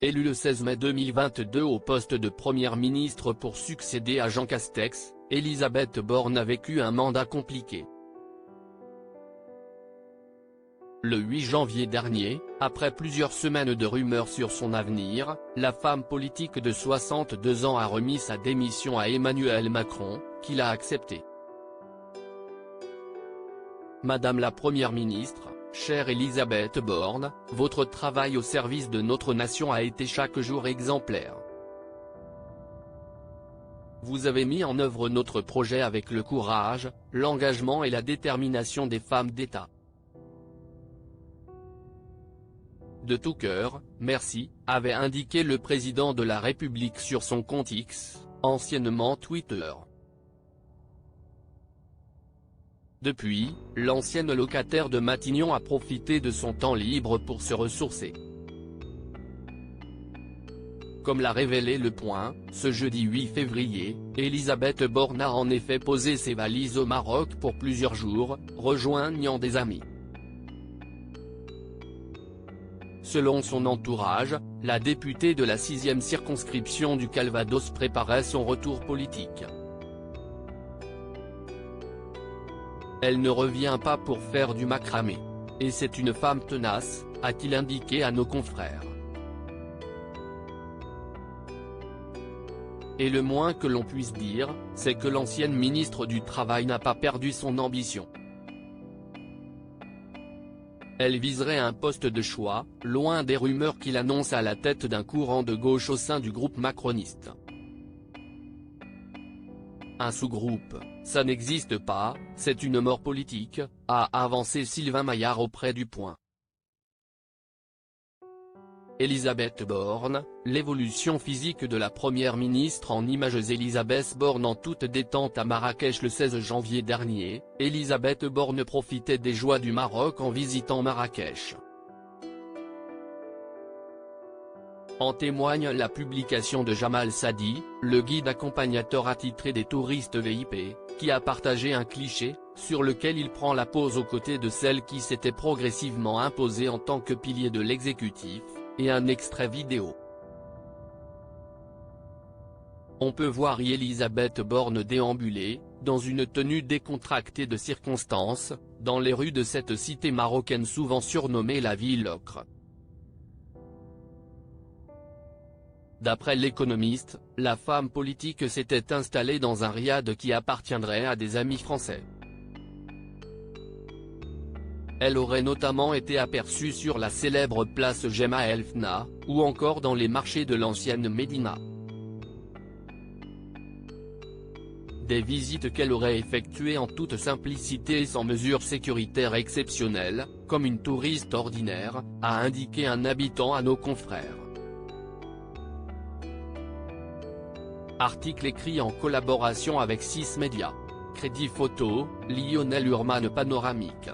Élue le 16 mai 2022 au poste de Première ministre pour succéder à Jean Castex, Elisabeth Borne a vécu un mandat compliqué. Le 8 janvier dernier, après plusieurs semaines de rumeurs sur son avenir, la femme politique de 62 ans a remis sa démission à Emmanuel Macron, qui l'a acceptée. Madame la Première ministre, chère Elisabeth Borne, votre travail au service de notre nation a été chaque jour exemplaire. Vous avez mis en œuvre notre projet avec le courage, l'engagement et la détermination des femmes d'État. De tout cœur, merci, avait indiqué le président de la République sur son compte X, anciennement Twitter. Depuis, l'ancienne locataire de Matignon a profité de son temps libre pour se ressourcer. Comme l'a révélé Le Point, ce jeudi 8 février, Elisabeth Borne a en effet posé ses valises au Maroc pour plusieurs jours, rejoignant des amis. Selon son entourage, la députée de la 6e circonscription du Calvados préparait son retour politique. Elle ne revient pas pour faire du macramé. Et c'est une femme tenace, a-t-il indiqué à nos confrères. Et le moins que l'on puisse dire, c'est que l'ancienne ministre du Travail n'a pas perdu son ambition. Elle viserait un poste de choix, loin des rumeurs qu'il annonce à la tête d'un courant de gauche au sein du groupe macroniste. Un sous-groupe, ça n'existe pas, c'est une mort politique, a avancé Sylvain Maillard auprès du Point. Elisabeth Borne, l'évolution physique de la Première ministre en images. Elisabeth Borne en toute détente à Marrakech le 16 janvier dernier, Elisabeth Borne profitait des joies du Maroc en visitant Marrakech. En témoigne la publication de Jamal Sadi, le guide accompagnateur attitré des touristes VIP, qui a partagé un cliché, sur lequel il prend la pose aux côtés de celle qui s'était progressivement imposée en tant que pilier de l'exécutif, et un extrait vidéo. On peut voir Elisabeth Borne déambuler, dans une tenue décontractée de circonstance, dans les rues de cette cité marocaine souvent surnommée la ville ocre. D'après l'Économiste, la femme politique s'était installée dans un riad qui appartiendrait à des amis français. Elle aurait notamment été aperçue sur la célèbre place Gemma El Fna, ou encore dans les marchés de l'ancienne Médina. Des visites qu'elle aurait effectuées en toute simplicité et sans mesures sécuritaires exceptionnelles, comme une touriste ordinaire, a indiqué un habitant à nos confrères. Article écrit en collaboration avec 6 médias. Crédit photo, Lionel Urman Panoramique.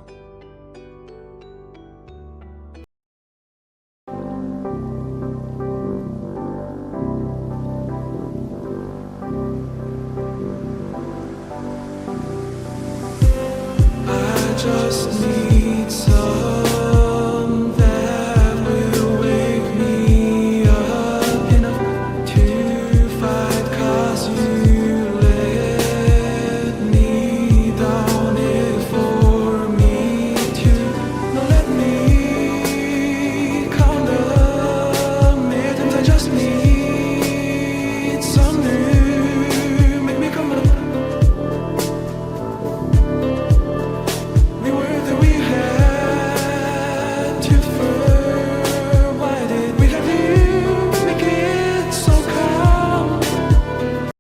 Just need some that will wake me up enough to fight, 'cause you let me down it for me to not let me calm the midnight. I just need some new, make me come up. We were that we had to